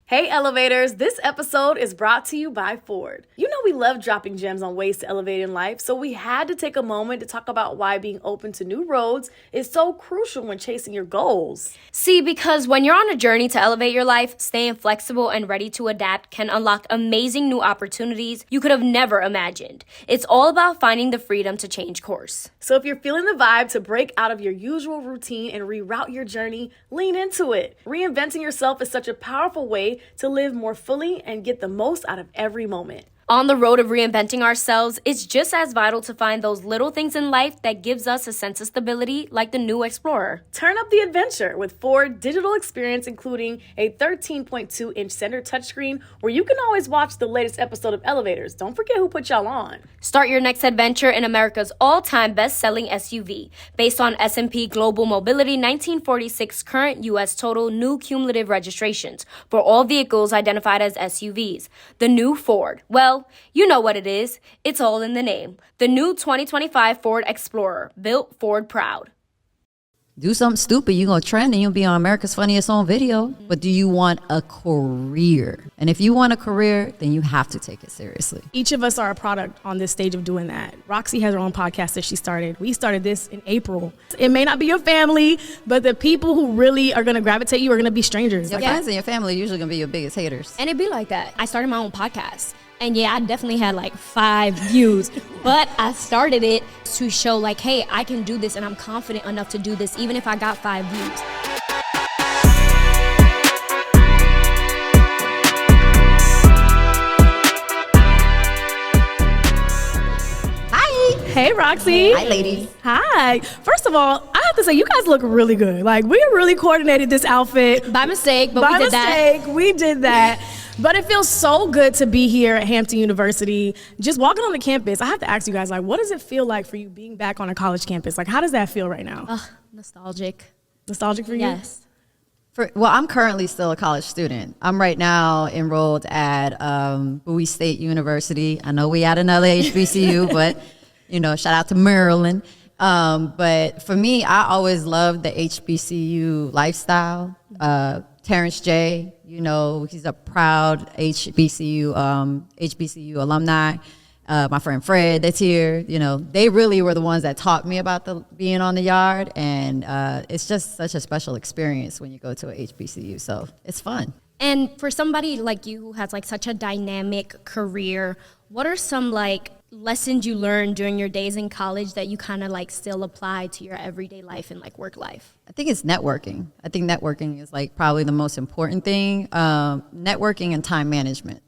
Hey Elevators, this episode is brought to you by Ford. You know we love dropping gems on ways to elevate in life, so we had to take a moment to talk about why being open to new roads is so crucial when chasing your goals. See, because when you're on a journey to elevate your life, staying flexible and ready to adapt can unlock amazing new opportunities you could have never imagined. It's all about finding the freedom to change course. So if you're feeling the vibe to break out of your usual routine and reroute your journey, lean into it. Reinventing yourself is such a powerful way to live more fully and get the most out of every moment. On the road of reinventing ourselves, it's just as vital to find those little things in life that gives us a sense of stability, like the new Explorer. Turn up the adventure with Ford digital experience, including a 13.2-inch center touchscreen where you can always watch the latest episode of Elevators. Don't forget who put y'all on. Start your next adventure in America's all-time best-selling SUV. Based on S&P Global Mobility 1946 current U.S. total new cumulative registrations for all vehicles identified as SUVs. The new Ford. Well, you know what it is. It's all in the name. The new 2025 Ford Explorer, built Ford proud. Do something stupid, you're going to trend and you'll be on America's Funniest Home Video. But do you want a career? And if you want a career, then you have to take it seriously. Each of us are a product on this stage of doing that. Rocsi has her own podcast that she started. We started this in April. It may not be your family, but the people who really are going to gravitate you are going to be strangers. Your friends and your family are usually going to be your biggest haters. And it'd be like that. I started my own podcast. And yeah, I definitely had like 5 views, but I started it to show like, hey, I can do this and I'm confident enough to do this even if I got 5 views. Hi. Hey, Rocsi. Hi, ladies. Hi. First of all, I have to say, you guys look really good. Like, we really coordinated this outfit. By mistake, but we did that. We did that. But it feels so good to be here at Hampton University, just walking on the campus. I have to ask you guys, like, what does it feel like for you being back on a college campus? Like, how does that feel right now? Nostalgic. Nostalgic for you? Yes. Well, I'm currently still a college student. I'm right now enrolled at Booz State University. I know we had another HBCU, but, you know, shout out to Maryland. But for me, I always loved the HBCU lifestyle. Terrence J, you know, he's a proud HBCU alumni. My friend Fred, that's here. You know, they really were the ones that taught me about being on the yard, and it's just such a special experience when you go to a HBCU. So it's fun. And for somebody like you who has like such a dynamic career, what are some like lessons you learned during your days in college that you kind of like still apply to your everyday life and like work life? I think it's networking. I think networking is like probably the most important thing. Networking and time management.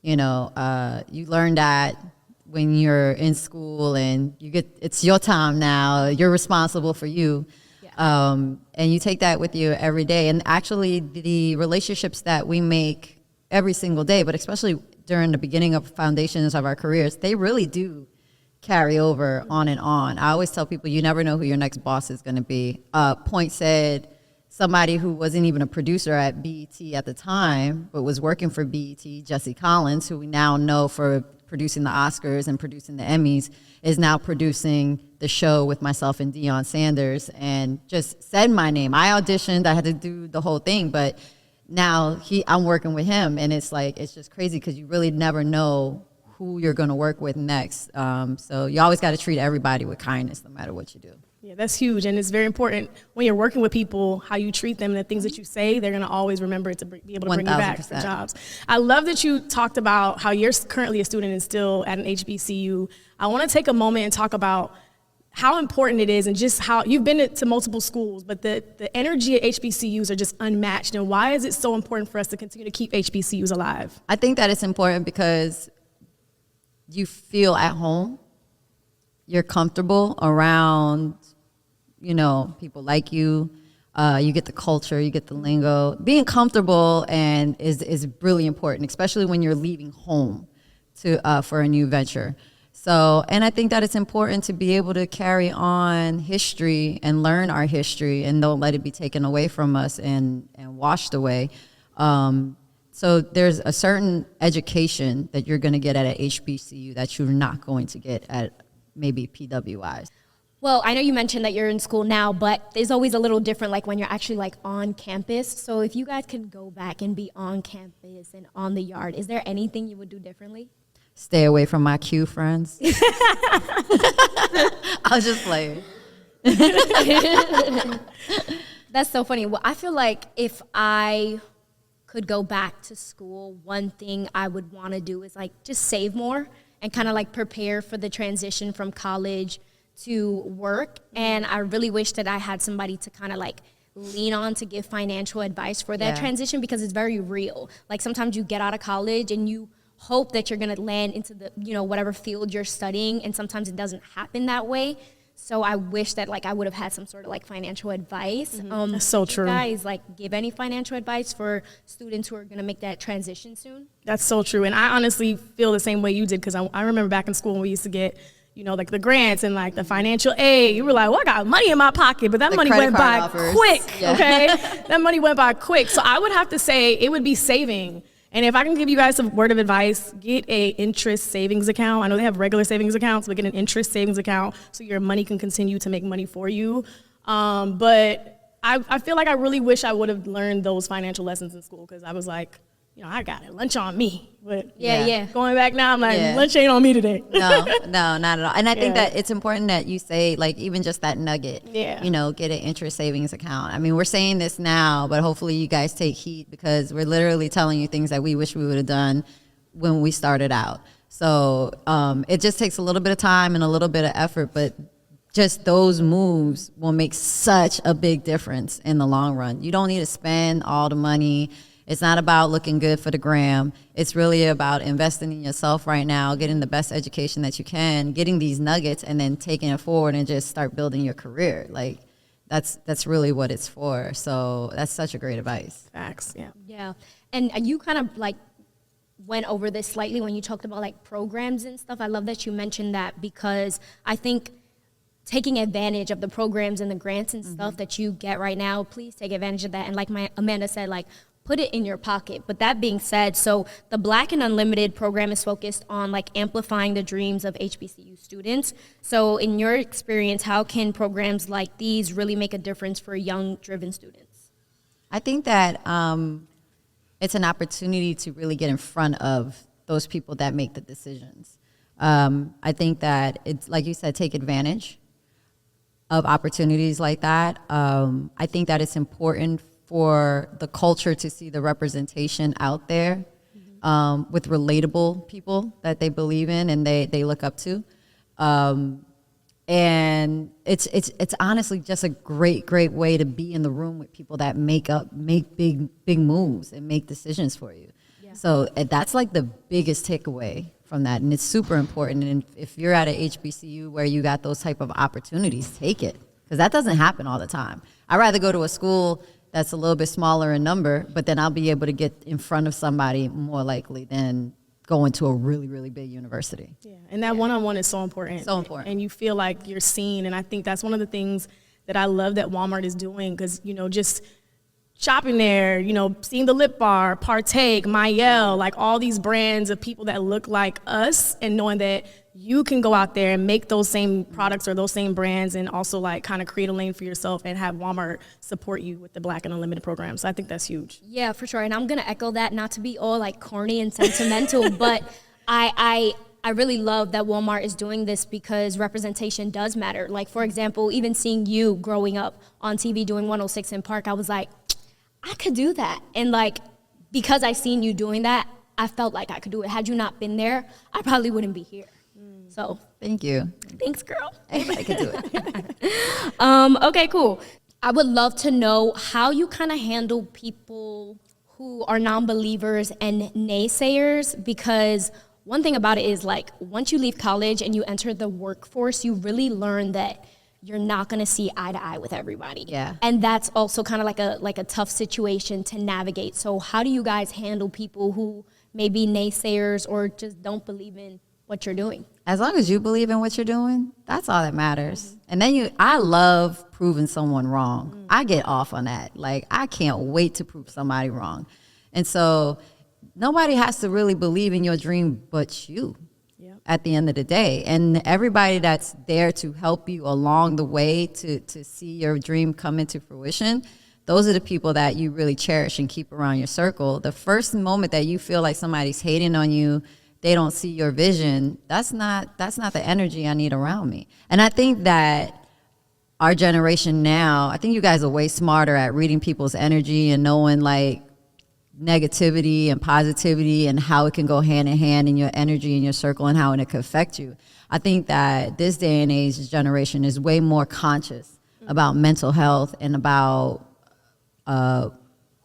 You know, you learn that when you're in school and it's your time now, you're responsible for you. Yeah. And you take that with you every day. And actually the relationships that we make every single day, but especially during the beginning of foundations of our careers, they really do carry over on and on. I always tell people you never know who your next boss is going to be. Point said somebody who wasn't even a producer at BET at the time, but was working for BET, Jesse Collins, who we now know for producing the Oscars and producing the Emmys, is now producing the show with myself and Deion Sanders, and just said my name. I auditioned, I had to do the whole thing, but now I'm working with him, and it's like, it's just crazy because you really never know who you're going to work with next. So you always got to treat everybody with kindness no matter what you do. Yeah, that's huge, and it's very important when you're working with people, how you treat them and the things that you say, they're going to always remember it to be able to bring you back for jobs. I love that you talked about how you're currently a student and still at an HBCU. I want to take a moment and talk about how important it is and just how you've been to multiple schools, but the energy at HBCUs are just unmatched. And why is it so important for us to continue to keep HBCUs alive? I think that it's important because you feel at home, you're comfortable around, you know, people like you. You get the culture, you get the lingo. Being comfortable is really important, especially when you're leaving home for a new venture. So, and I think that it's important to be able to carry on history and learn our history and don't let it be taken away from us and washed away. So there's a certain education that you're going to get at a HBCU that you're not going to get at maybe PWIs. Well, I know you mentioned that you're in school now, but it's always a little different like when you're actually like on campus. So if you guys could go back and be on campus and on the yard, is there anything you would do differently? Stay away from my Q friends. I'll just play it. That's so funny. Well, I feel like if I could go back to school, one thing I would want to do is like just save more and kind of like prepare for the transition from college to work. And I really wish that I had somebody to kind of like lean on to give financial advice for that transition, because it's very real. Like sometimes you get out of college and you hope that you're going to land into the, you know, whatever field you're studying, and sometimes it doesn't happen that way. So I wish that like I would have had some sort of like financial advice. That's so true. You guys like give any financial advice for students who are going to make that transition soon? That's so true. And I honestly feel the same way you did, because I remember back in school when we used to get, you know, like the grants and like the financial aid. You were like, well, I got money in my pocket, but that money went by quick, okay? That money went by quick. So I would have to say it would be saving. And if I can give you guys some word of advice, get a interest savings account. I know they have regular savings accounts, but get an interest savings account so your money can continue to make money for you. But I feel like I really wish I would have learned those financial lessons in school, because I was like, you know, I got it, lunch on me. But going back now, I'm like, lunch ain't on me today. No, not at all. And I think that it's important that you say, like, even just that nugget, you know, get an interest savings account. I mean, we're saying this now, but hopefully you guys take heed, because we're literally telling you things that we wish we would have done when we started out. So it just takes a little bit of time and a little bit of effort, but just those moves will make such a big difference in the long run. You don't need to spend all the money. It's not about looking good for the gram. It's really about investing in yourself right now, getting the best education that you can, getting these nuggets, and then taking it forward and just start building your career. Like, that's really what it's for. So that's such a great advice. Facts, Yeah, and you kind of like went over this slightly when you talked about like programs and stuff. I love that you mentioned that, because I think taking advantage of the programs and the grants and stuff that you get right now, please take advantage of that. And like Amanda said, like, put it in your pocket. But that being said, so the Black and Unlimited program is focused on like amplifying the dreams of HBCU students. So in your experience, how can programs like these really make a difference for young, driven students? I think that it's an opportunity to really get in front of those people that make the decisions. I think that it's, like you said, take advantage of opportunities like that. I think that it's important for the culture to see the representation out there with relatable people that they believe in and they look up to. And it's honestly just a great way to be in the room with people that make big moves and make decisions for you. Yeah. So that's like the biggest takeaway from that, and it's super important. And if you're at a HBCU where you got those type of opportunities, take it, because that doesn't happen all the time. I'd rather go to a school that's a little bit smaller in number, but then I'll be able to get in front of somebody more likely than going to a really, really big university. Yeah, and that one-on-one is so important. So important. And you feel like you're seen, and I think that's one of the things that I love that Walmart is doing, because, you know, just shopping there, you know, seeing the Lip Bar, Partake, Mayel, like all these brands of people that look like us, and knowing that you can go out there and make those same products or those same brands, and also like kind of create a lane for yourself and have Walmart support you with the Black and Unlimited program. So I think that's huge. Yeah, for sure. And I'm going to echo that, not to be all like corny and sentimental, but I really love that Walmart is doing this, because representation does matter. Like, for example, even seeing you growing up on TV doing 106 in Park, I was like, I could do that. And like, because I seen you doing that, I felt like I could do it. Had you not been there, I probably wouldn't be here. So thank you. Thanks, girl. I could do it. Okay, cool. I would love to know how you kind of handle people who are non-believers and naysayers, because one thing about it is, like, once you leave college and you enter the workforce, you really learn that you're not going to see eye to eye with everybody. Yeah. And that's also kind of like a tough situation to navigate. So how do you guys handle people who may be naysayers or just don't believe in what you're doing? As long as you believe in what you're doing, that's all that matters. And then I love proving someone wrong. I get off on that. Like, I can't wait to prove somebody wrong. And so nobody has to really believe in your dream but you. Yeah. at the end of the day. And everybody that's there to help you along the way to see your dream come into fruition, those are the people that you really cherish and keep around your circle. The first moment that you feel like somebody's hating on you, they don't see your vision, that's not the energy I need around me. And I think that our generation now, I think you guys are way smarter at reading people's energy and knowing like negativity and positivity and how it can go hand in hand in your energy in your circle and how it can affect you. I think that this day and age, this generation is way more conscious about mental health and about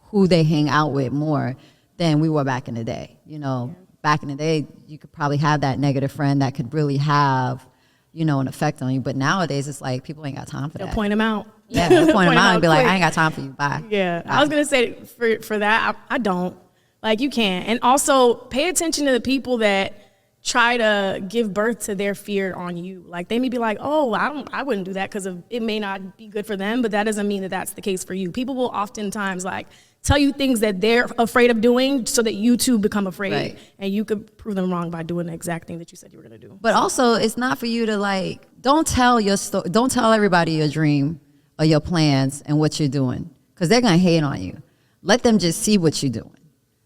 who they hang out with more than we were back in the day. You know, back in the day, you could probably have that negative friend that could really have, you know, an effect on you. But nowadays, it's like people ain't got time for that. They'll point them out. Yeah, they'll point them out and be like, I ain't got time for you. Bye. Yeah, Bye. I was going to say for that, I don't. Like, you can't. And also, pay attention to the people that try to give birth to their fear on you. Like, they may be like, oh, I wouldn't do that because it may not be good for them, but that doesn't mean that that's the case for you. People will oftentimes, like, tell you things that they're afraid of doing so that you too become afraid. Right. And you could prove them wrong by doing the exact thing that you said you were going to do. But also, it's not for you to, like, don't tell everybody your dream or your plans and what you're doing, because they're going to hate on you. Let them just see what you're doing.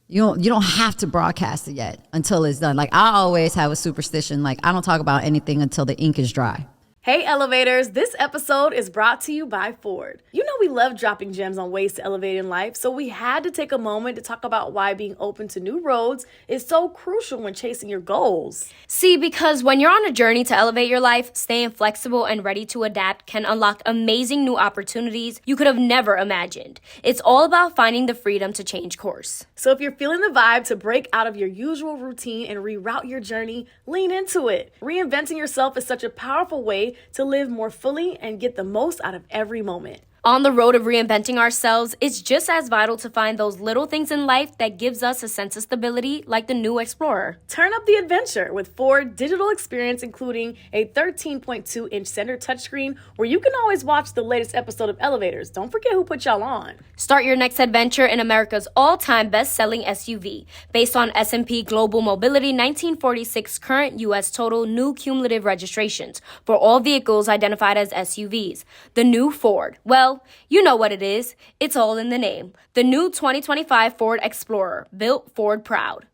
You don't have to broadcast it yet until it's done. Like, I always have a superstition, like, I don't talk about anything until the ink is dry. Hey Elevators, this episode is brought to you by Ford. You know we love dropping gems on ways to elevate in life, so we had to take a moment to talk about why being open to new roads is so crucial when chasing your goals. See, because when you're on a journey to elevate your life, staying flexible and ready to adapt can unlock amazing new opportunities you could have never imagined. It's all about finding the freedom to change course. So if you're feeling the vibe to break out of your usual routine and reroute your journey, lean into it. Reinventing yourself is such a powerful way to live more fully and get the most out of every moment. On the road of reinventing ourselves, it's just as vital to find those little things in life that gives us a sense of stability, like the new Explorer. Turn up the adventure with Ford digital experience, including a 13.2-inch center touchscreen where you can always watch the latest episode of Elevators. Don't forget who put y'all on. Start your next adventure in America's all-time best-selling SUV. Based on S&P Global Mobility 1946 current U.S. total new cumulative registrations for all vehicles identified as SUVs. The new Ford. Well, you know what it is. It's all in the name. The new 2025 Ford Explorer, built Ford proud.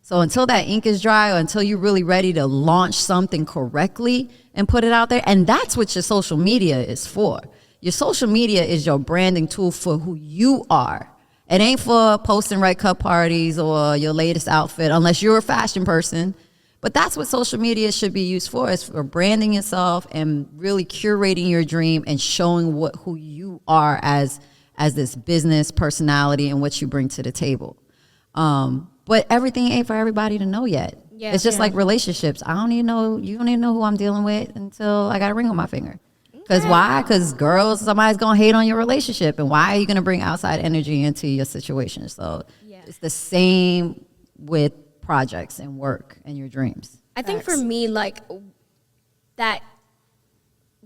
So until that ink is dry, or until you're really ready to launch something correctly and put it out there, and that's what your social media is for. Your social media is your branding tool for who you are. It ain't for posting red cup parties or your latest outfit, unless you're a fashion person. But that's what social media should be used for, is for branding yourself and really curating your dream and showing who you are as this business personality and what you bring to the table. But everything ain't for everybody to know yet. Yeah, it's just like relationships. You don't even know who I'm dealing with until I got a ring on my finger. Because why? Because girls, somebody's going to hate on your relationship. And why are you going to bring outside energy into your situation? So it's the same with projects and work and your dreams. I think for me, like, that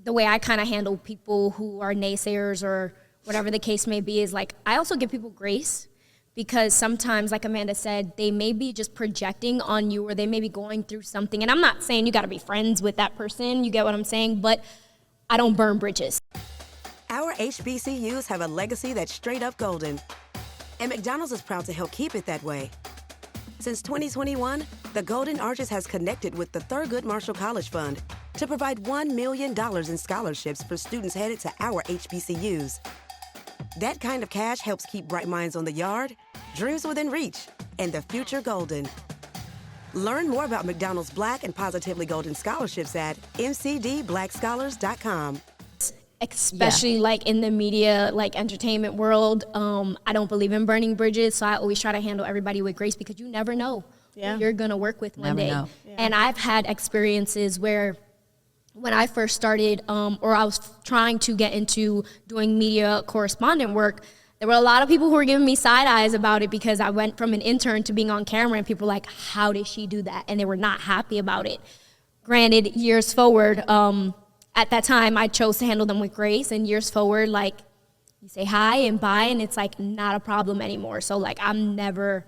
the way I kind of handle people who are naysayers or whatever the case may be is, like, I also give people grace, because sometimes, like Amanda said, they may be just projecting on you, or they may be going through something. And I'm not saying you got to be friends with that person, you get what I'm saying, but I don't burn bridges. Our HBCUs have a legacy that's straight up golden, and McDonald's is proud to help keep it that way. Since 2021, the Golden Arches has connected with the Thurgood Marshall College Fund to provide $1 million in scholarships for students headed to our HBCUs. That kind of cash helps keep bright minds on the yard, dreams within reach, and the future golden. Learn more about McDonald's Black and Positively Golden scholarships at mcdblackscholars.com. Especially like in the media, like entertainment world, I don't believe in burning bridges, so I always try to handle everybody with grace, because you never know who you're gonna work with one day. And I've had experiences where, when I first started, or I was trying to get into doing media correspondent work, there were a lot of people who were giving me side eyes about it, because I went from an intern to being on camera, and people were like, how did she do that? And they were not happy about it. Granted, years forward, at that time, I chose to handle them with grace, and years forward, like, you say hi and bye, and it's like not a problem anymore. So, like, I'm never,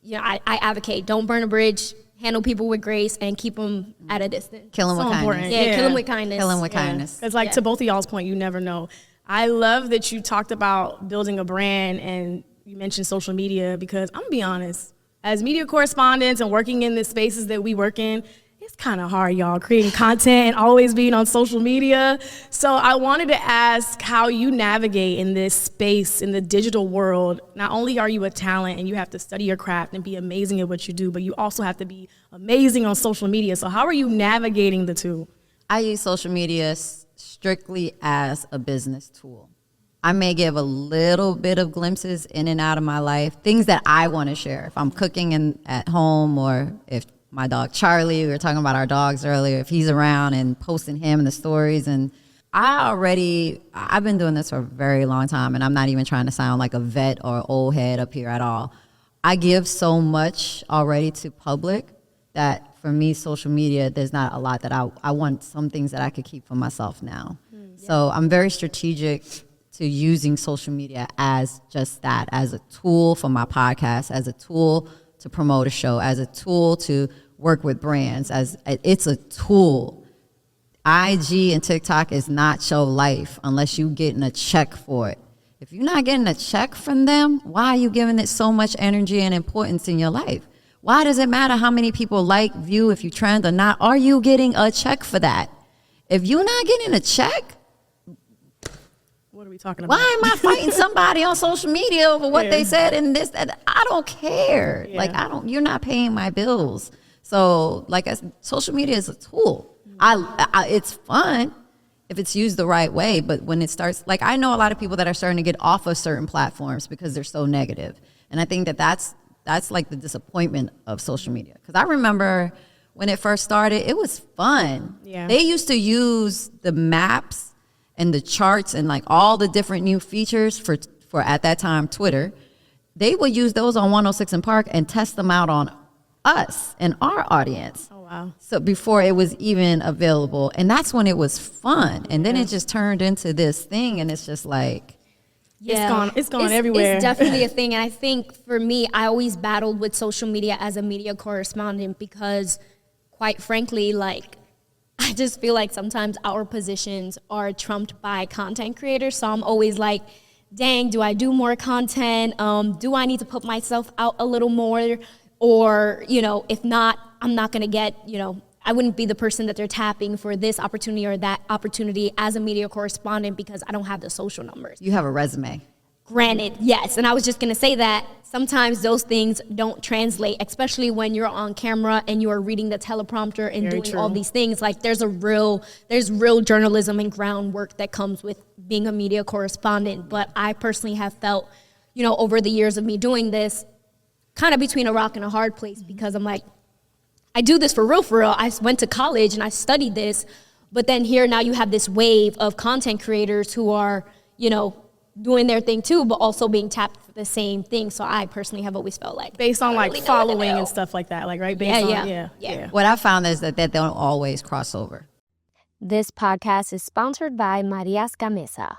I advocate, don't burn a bridge. handle people with grace and keep them at a distance. Kill them with kindness. Yeah, kill them with kindness. Kill them with kindness. It's like to both of y'all's point, you never know. I love that you talked about building a brand and you mentioned social media, because I'm gonna be honest, as media correspondents and working in the spaces that we work in, it's kind of hard, y'all, creating content and always being on social media. So I wanted to ask how you navigate in this space, in the digital world. Not only are you a talent and you have to study your craft and be amazing at what you do, but you also have to be amazing on social media. So how are you navigating the two? I use social media strictly as a business tool. I may give a little bit of glimpses in and out of my life, things that I want to share. If I'm cooking at home, or if my dog Charlie, we were talking about our dogs earlier, if he's around, and posting him in the stories. And I've been doing this for a very long time, and I'm not even trying to sound like a vet or old head up here at all. I give so much already to public that for me, social media, there's not a lot that I want some things that I could keep for myself now. So I'm very strategic to using social media as just that, as a tool for my podcast, as a tool to promote a show, as a tool to work with brands, as it's a tool. IG and TikTok is not your life unless you're getting a check for it. If you're not getting a check from them, why are you giving it so much energy and importance in your life? Why does it matter how many people like, view, if you trend or not? Are you getting a check for that? If you're not getting a check, what are we talking about? Why am I fighting somebody on social media over what they said and this, that? I don't care. Like, you're not paying my bills. So, like I said, social media is a tool. It's fun if it's used the right way, but when it starts, like, I know a lot of people that are starting to get off of certain platforms because they're so negative. And I think that's like the disappointment of social media. Because I remember when it first started, it was fun. Yeah. They used to use the maps and the charts and like all the different new features for at that time, Twitter. They would use those on 106 and Park and test them out on us and our audience. Oh, wow. So before it was even available. And that's when it was fun. And then it just turned into this thing, and it's just like, it's gone everywhere. It's definitely a thing. And I think for me, I always battled with social media as a media correspondent because, quite frankly, like, I just feel like sometimes our positions are trumped by content creators. So I'm always like, dang, do I do more content? Do I need to put myself out a little more? Or, if not, I'm not going to get, I wouldn't be the person that they're tapping for this opportunity or that opportunity as a media correspondent because I don't have the social numbers. You have a resume. Granted, yes. And I was just going to say that sometimes those things don't translate, especially when you're on camera and you're reading the teleprompter and doing all these things. Like, there's real journalism and groundwork that comes with being a media correspondent. But I personally have felt, over the years of me doing this, kind of between a rock and a hard place, because I'm like, I do this for real. I went to college and I studied this, but then here now you have this wave of content creators who are, doing their thing too, but also being tapped for the same thing. So I personally have always felt like, based on like following and stuff like that, like, right? Yeah. What I found is that they don't always cross over. This podcast is sponsored by Marias Gamesa.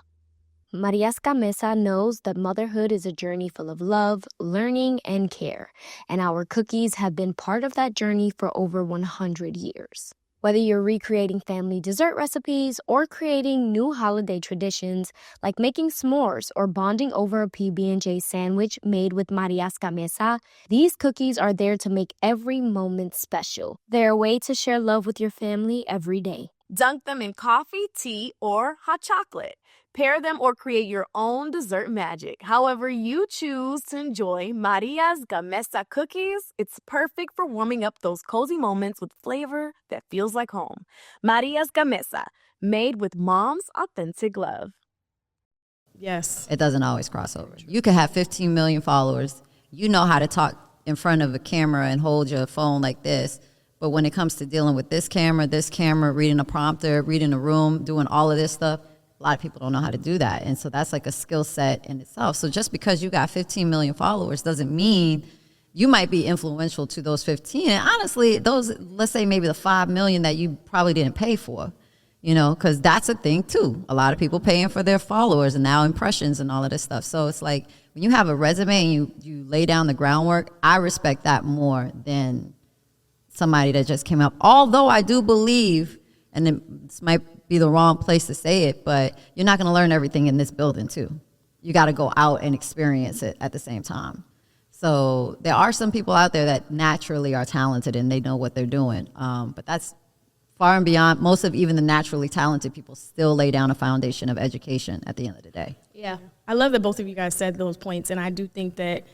Marias Gamesa knows that motherhood is a journey full of love, learning, and care, and our cookies have been part of that journey for over 100 years. Whether you're recreating family dessert recipes or creating new holiday traditions like making s'mores or bonding over a PB&J sandwich made with Marias Gamesa, these cookies are there to make every moment special. They're a way to share love with your family every day. Dunk them in coffee, tea, or hot chocolate. Pair them or create your own dessert magic. However you choose to enjoy Marias Gamesa cookies, it's perfect for warming up those cozy moments with flavor that feels like home. Marias Gamesa, made with mom's authentic love. Yes. It doesn't always cross over. You could have 15 million followers. You know how to talk in front of a camera and hold your phone like this. But when it comes to dealing with this camera, reading a prompter, reading a room, doing all of this stuff, a lot of people don't know how to do that. And so that's like a skill set in itself. So just because you got 15 million followers doesn't mean you might be influential to those 15. And honestly, those, let's say maybe the 5 million that you probably didn't pay for, because that's a thing too. A lot of people paying for their followers and now impressions and all of this stuff. So it's like when you have a resume and you lay down the groundwork, I respect that more than somebody that just came up. Although I do believe, and this might be the wrong place to say it, but you're not going to learn everything in this building too. You got to go out and experience it at the same time. So there are some people out there that naturally are talented and they know what they're doing. But that's far and beyond. Most of even the naturally talented people still lay down a foundation of education at the end of the day. Yeah. I love that both of you guys said those points, and I do think that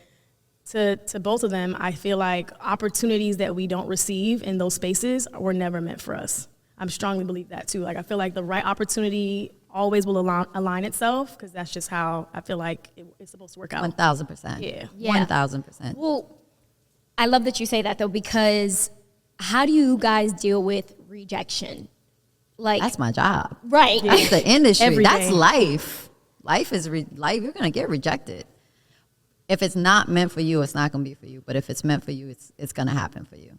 to both of them, I feel like opportunities that we don't receive in those spaces were never meant for us. I strongly believe that too. Like, I feel like the right opportunity always will align itself, because that's just how I feel like it's supposed to work out. 1,000%. Yeah. 1,000%. Well, I love that you say that though, because how do you guys deal with rejection? Like, That's my job. right. That's the industry. Every That's day. life. Life is life. You're gonna get rejected. If it's not meant for you, it's not gonna be for you. But if it's meant for you, it's gonna happen for you.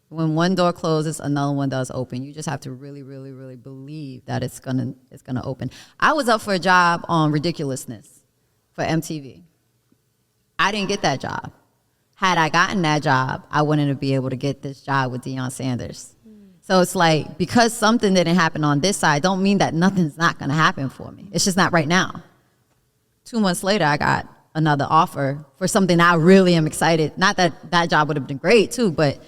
When one door closes, another one does open. You just have to really, really, really believe that it's gonna open. I was up for a job on Ridiculousness for MTV. I didn't get that job. Had I gotten that job, I wouldn't have been able to get this job with Deion Sanders. So it's like, because something didn't happen on this side, don't mean that nothing's not gonna happen for me. It's just not right now. 2 months later, I got another offer for something I really am excited. Not that that job would have been great too, but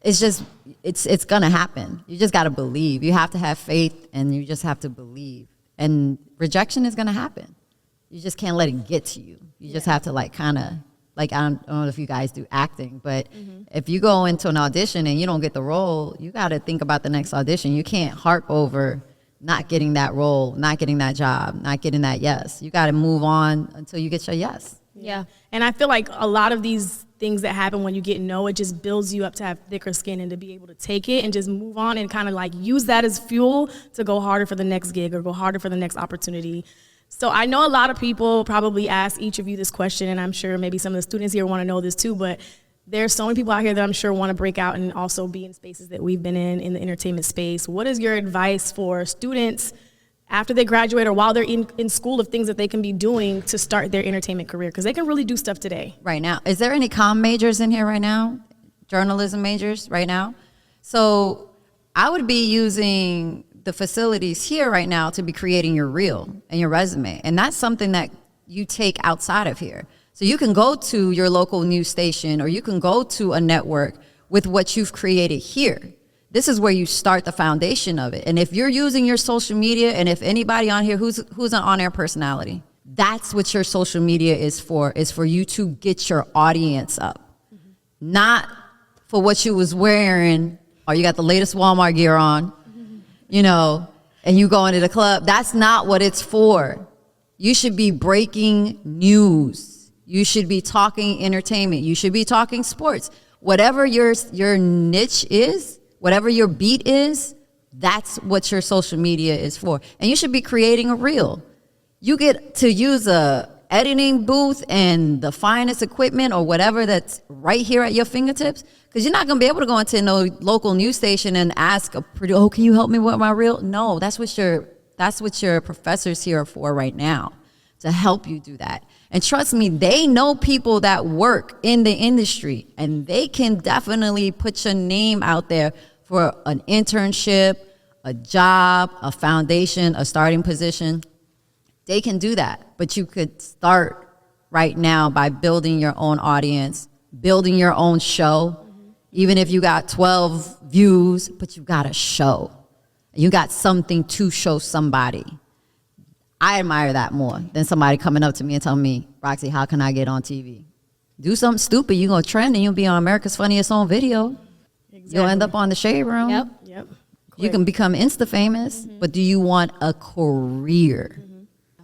it's just, it's gonna happen. You just gotta believe. You have to have faith, and you just have to believe. And rejection is gonna happen. You just can't let it get to you. You just have to I don't know if you guys do acting, but if you go into an audition and you don't get the role, you gotta think about the next audition. You can't harp over not getting that role, not getting that job, not getting that yes. You gotta move on until you get your yes. Yeah. And I feel like a lot of these things that happen when you get no, it just builds you up to have thicker skin and to be able to take it and just move on and kind of like use that as fuel to go harder for the next gig or go harder for the next opportunity. So I know a lot of people probably ask each of you this question, and I'm sure maybe some of the students here want to know this too, but there's so many people out here that I'm sure want to break out and also be in spaces that we've been in the entertainment space. What is your advice for students after they graduate or while they're in school of things that they can be doing to start their entertainment career? Because they can really do stuff today. Right now. Is there any comm majors in here right now? Journalism majors right now? So I would be using the facilities here right now to be creating your reel and your resume. And that's something that you take outside of here. So you can go to your local news station, or you can go to a network with what you've created here. This is where you start the foundation of it. And if you're using your social media, and if anybody on here who's an on-air personality, that's what your social media is for you to get your audience up. Not for what you was wearing, or you got the latest Walmart gear on, and you go into the club. That's not what it's for. You should be breaking news. You should be talking entertainment. You should be talking sports. Whatever your niche is, whatever your beat is, that's what your social media is for. And you should be creating a reel. You get to use a editing booth and the finest equipment or whatever that's right here at your fingertips, because you're not going to be able to go into no local news station and ask a producer, "Oh, can you help me with my reel?" No, that's what your professors here are for right now, to help you do that. And trust me, they know people that work in the industry, and they can definitely put your name out there for an internship, a job, a foundation, a starting position. They can do that. But you could start right now by building your own audience, building your own show. Even if you got 12 views, but you got a show. You got something to show somebody. I admire that more than somebody coming up to me and telling me, "Roxy, how can I get on TV?" Do something stupid, you're going to trend, and you'll be on America's Funniest Home Video. Exactly. You'll end up on the Shade Room. Yep. You can become Insta-famous, but do you want a career?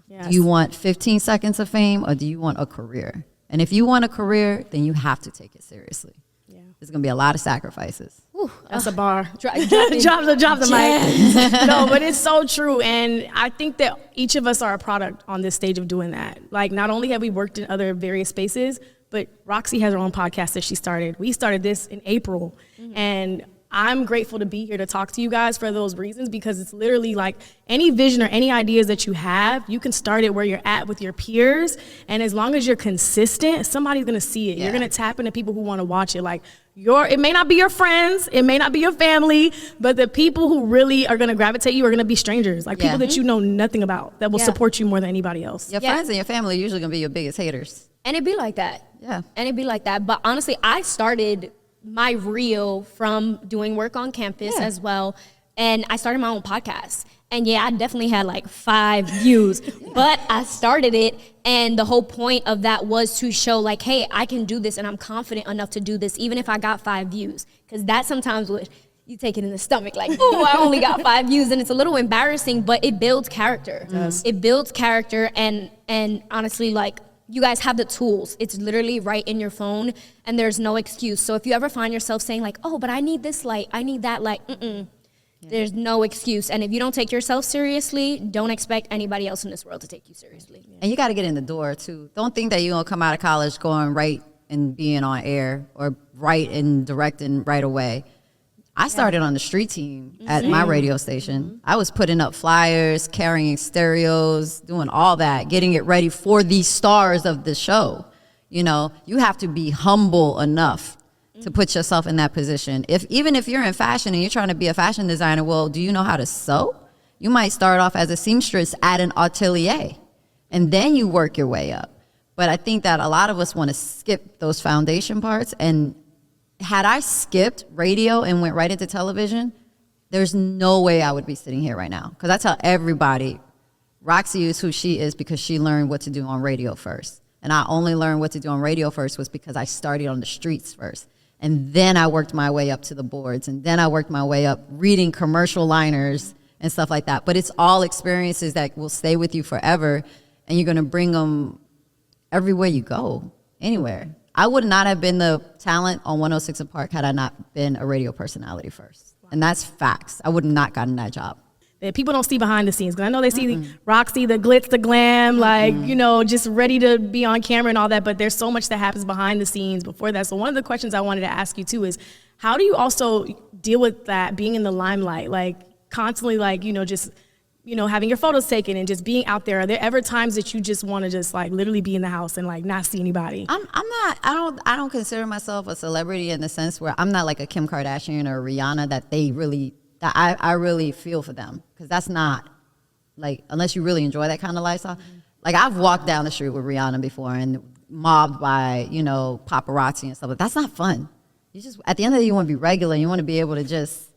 Yes. Do you want 15 seconds of fame, or do you want a career? And if you want a career, then you have to take it seriously. Yeah. There's going to be a lot of sacrifices. Ooh, that's a bar. Drop the mic. No, but it's so true. And I think that each of us are a product on this stage of doing that. Like, not only have we worked in other various spaces, but Rocsi has her own podcast that she started. We started this in April. And I'm grateful to be here to talk to you guys for those reasons, because it's literally like any vision or any ideas that you have, you can start it where you're at with your peers. And as long as you're consistent, somebody's going to see it. Yeah. You're going to tap into people who want to watch it. Like it may not be your friends, it may not be your family, but the people who really are going to gravitate you are going to be strangers, like people that you know nothing about, that will support you more than anybody else. Your friends and your family are usually going to be your biggest haters. And it'd be like that. Yeah. And it'd be like that. But honestly, I started my reel from doing work on campus as well. And I started my own podcast. And I definitely had like 5 views, but I started it. And the whole point of that was to show like, hey, I can do this and I'm confident enough to do this, even if I got 5 views. Because that sometimes would, you take it in the stomach, like, oh, I only got 5 views. And it's a little embarrassing, but it builds character. It builds character. And honestly, like, you guys have the tools. It's literally right in your phone, and there's no excuse. So if you ever find yourself saying like, oh, but I need this light, I need that light, there's no excuse. And if you don't take yourself seriously, don't expect anybody else in this world to take you seriously. And you got to get in the door too. Don't think that you're going to come out of college going right and being on air or right and directing right away. I started on the street team at my radio station. I was putting up flyers, carrying stereos, doing all that, getting it ready for the stars of the show. You know, you have to be humble enough to put yourself in that position. Even if you're in fashion and you're trying to be a fashion designer, well, do you know how to sew? You might start off as a seamstress at an atelier, and then you work your way up. But I think that a lot of us want to skip those foundation parts, and had I skipped radio and went right into television, there's no way I would be sitting here right now. Because I tell everybody, Rocsi is who she is because she learned what to do on radio first. And I only learned what to do on radio first was because I started on the streets first. And then I worked my way up to the boards. And then I worked my way up reading commercial liners and stuff like that. But it's all experiences that will stay with you forever. And you're going to bring them everywhere you go, anywhere. I would not have been the talent on 106 & Park had I not been a radio personality first. And that's facts. I would not gotten that job. That people don't see behind the scenes. Because I know they see Rocsi, the glitz, the glam, like, you know, just ready to be on camera and all that. But there's so much that happens behind the scenes before that. So one of the questions I wanted to ask you, too, is how do you also deal with that, being in the limelight? Like, constantly, like, you know, just, you know, having your photos taken and just being out there. Are there ever times that you just want to just like literally be in the house and like not see anybody? I don't consider myself a celebrity in the sense where I'm not like a Kim Kardashian or Rihanna that I really feel for them. Because that's not like, unless you really enjoy that kind of lifestyle. Like I've walked down the street with Rihanna before and mobbed by, you know, paparazzi and stuff. But that's not fun. You just, at the end of the day, you want to be regular. You want to be able to just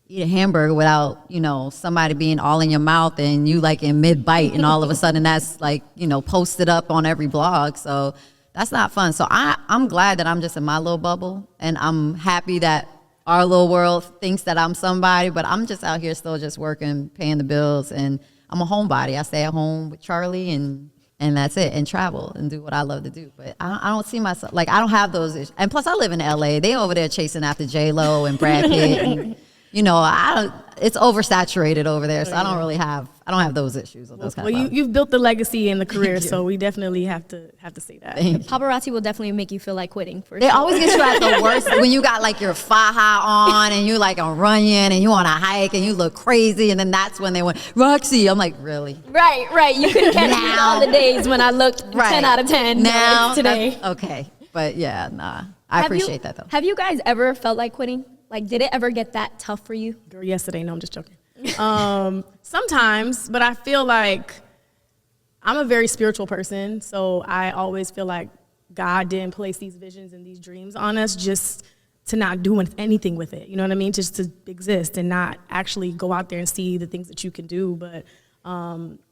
eat a hamburger without, you know, somebody being all in your mouth and you like in mid-bite and all of a sudden that's like, you know, posted up on every blog. So that's not fun. So I'm glad that I'm just in my little bubble, and I'm happy that our little world thinks that I'm somebody, but I'm just out here still just working, paying the bills, and I'm a homebody. I stay at home with Charlie and that's it, and travel and do what I love to do. But I don't see myself, like I don't have those issues. And plus I live in LA. They over there chasing after J-Lo and Brad Pitt and, you know, it's oversaturated over there, so I don't have those issues or those kind of problems. You've built the legacy and the career, so we definitely have to say that. Paparazzi will definitely make you feel like quitting. They always get you at the worst when you got like your faja on and you like on Runyon and you on a hike and you look crazy, and then that's when they went, Rocsi. I'm like, really? Right. You couldn't catch me all the days when I looked 10 out of 10 now today. Okay, but yeah, nah. I appreciate that though. Have you guys ever felt like quitting? Like, did it ever get that tough for you? Girl, yesterday. No, I'm just joking. Sometimes, but I feel like I'm a very spiritual person, so I always feel like God didn't place these visions and these dreams on us just to not do anything with it. You know what I mean? Just to exist and not actually go out there and see the things that you can do. But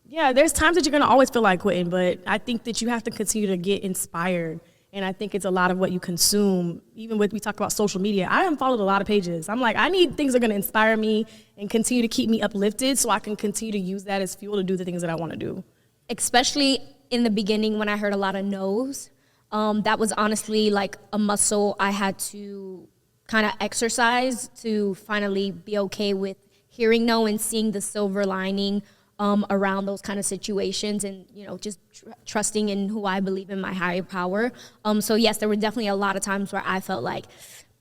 yeah, there's times that you're going to always feel like quitting, but I think that you have to continue to get inspired. And I think it's a lot of what you consume. Even with, we talk about social media, I unfollowed a lot of pages. I'm like, I need things that are going to inspire me and continue to keep me uplifted so I can continue to use that as fuel to do the things that I want to do. Especially in the beginning when I heard a lot of no's. That was honestly like a muscle I had to kind of exercise to finally be okay with hearing no and seeing the silver lining around those kind of situations, and, you know, just trusting in who I believe in, my higher power. So yes, there were definitely a lot of times where I felt like,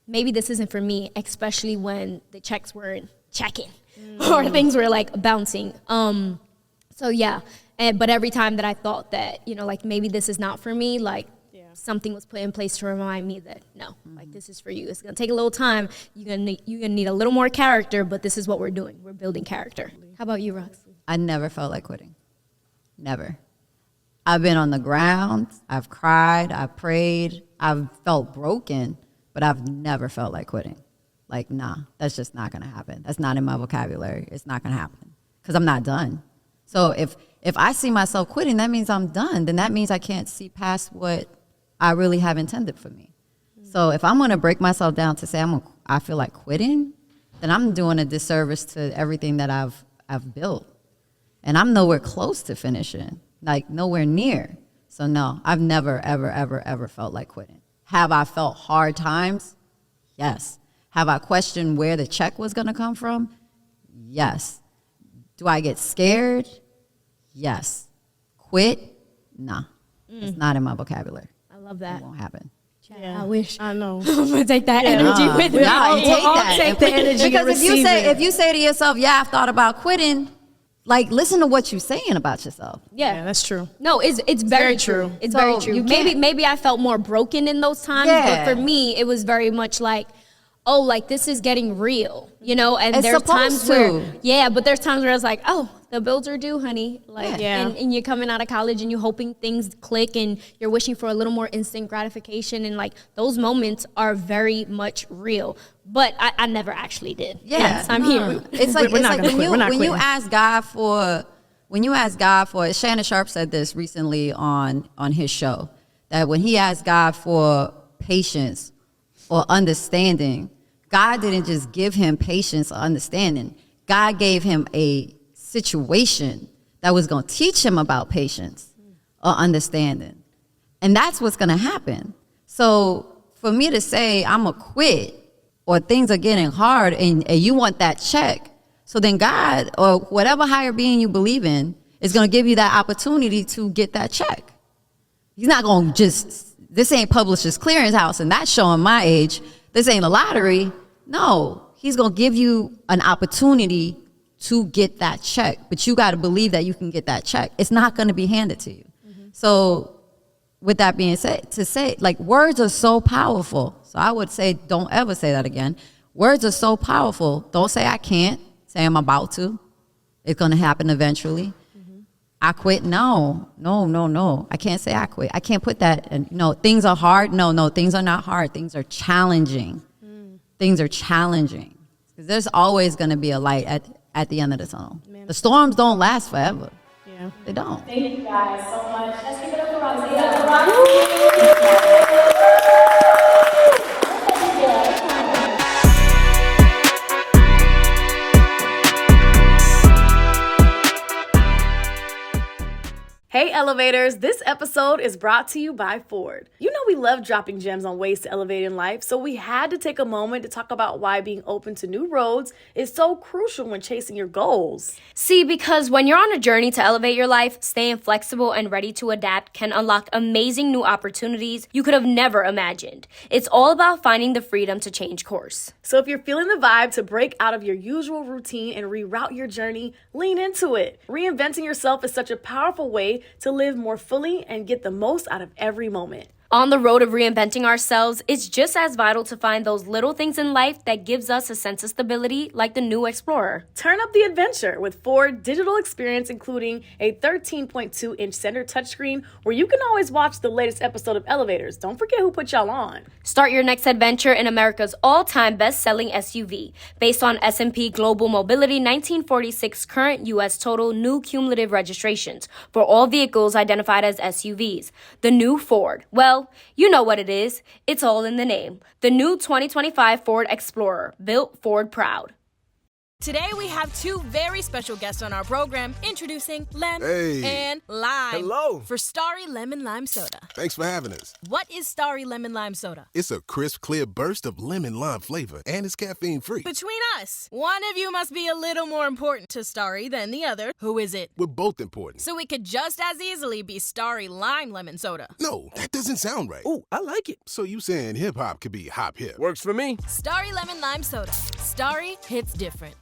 maybe this isn't for me, especially when the checks weren't checking or things were like bouncing. So yeah, but every time that I thought that, you know, like maybe this is not for me, like something was put in place to remind me that no, like this is for you. It's gonna take a little time. You're gonna need a little more character, but this is what we're doing. We're building character. How about you, Rox? I never felt like quitting. Never. I've been on the ground. I've cried. I've prayed. I've felt broken, but I've never felt like quitting. Like, nah, that's just not gonna happen. That's not in my vocabulary. It's not gonna happen because I'm not done. So if I see myself quitting, that means I'm done. Then that means I can't see past what I really have intended for me. So if I'm gonna break myself down to say I feel like quitting, then I'm doing a disservice to everything that I've built. And I'm nowhere close to finishing, like nowhere near. So no, I've never, ever, ever, ever felt like quitting. Have I felt hard times? Yes. Have I questioned where the check was gonna come from? Yes. Do I get scared? Yes. Quit? Nah. It's not in my vocabulary. I love that. It won't happen. Yeah. I wish. I know. I'm gonna take that energy with me. Take the energy. Because if you say to yourself, yeah, I've thought about quitting, like listen to what you're saying about yourself. Yeah, that's true. No, it's very true. It's So very true. you Maybe I felt more broken in those times, Yeah. but for me, it was very much like, oh, like this is getting real, you know. And It's there's supposed times where, to. but there's times where it's like, oh, the bills are due, honey. Like, Yeah. and you're coming out of college and you're hoping things click and you're wishing for a little more instant gratification, and like those moments are very much real. But I never actually did. Yeah, Yes, I'm here. It's like We're not gonna quit. We're not when you quitting. ask God for Shannon Sharp said this recently on his show, that when he asked God for patience or understanding, God didn't just give him patience or understanding. God gave him a situation that was going to teach him about patience or understanding. And that's what's going to happen. So for me to say I'm going to quit or things are getting hard and you want that check, so then God or whatever higher being you believe in is going to give you that opportunity to get that check. He's not going to this ain't Publishers Clearinghouse and that's showing my age. This ain't a lottery. No, he's going to give you an opportunity to get that check, but you got to believe that you can get that check. It's not going to be handed to you. So with that being said, to say, like, words are so powerful. So I would say, don't ever say that again. Words are so powerful. Don't say I can't. Say I'm about to. It's going to happen eventually. I quit. No. I can't say I quit. I can't put that. And things are hard. No, things are not hard. Things are challenging. Things are challenging. Because there's always going to be a light at the end of the tunnel. The storms don't last forever. Yeah. They don't. Thank you guys so much. Let's give it up for Hey Elevators, this episode is brought to you by Ford. You know we love dropping gems on ways to elevate in life, so we had to take a moment to talk about why being open to new roads is so crucial when chasing your goals. See, because when you're on a journey to elevate your life, staying flexible and ready to adapt can unlock amazing new opportunities you could have never imagined. It's all about finding the freedom to change course. So if you're feeling the vibe to break out of your usual routine and reroute your journey, lean into it. Reinventing yourself is such a powerful way to live more fully and get the most out of every moment. On the road of reinventing ourselves, it's just as vital to find those little things in life that gives us a sense of stability, like the new Explorer. Turn up the adventure with Ford digital experience, including a 13.2-inch center touchscreen where you can always watch the latest episode of Elevators. Don't forget who put y'all on. Start your next adventure in America's all-time best-selling SUV. Based on S&P Global Mobility 1946 current U.S. total new cumulative registrations for all vehicles identified as SUVs. The new Ford. Well, you know what it is. It's all in the name. The new 2025 Ford Explorer, built Ford proud. Today we have two very special guests on our program, introducing Lem and Lime. Hello. For Starry Lemon Lime Soda. Thanks for having us. What is Starry Lemon Lime Soda? It's a crisp, clear burst of lemon lime flavor, and it's caffeine-free. Between us, one of you must be a little more important to Starry than the other. Who is it? We're both important. So it could just as easily be Starry Lime Lemon Soda. No, that doesn't sound right. Ooh, I like it. So you saying hip-hop could be hop-hip? Works for me. Starry Lemon Lime Soda. Starry hits different.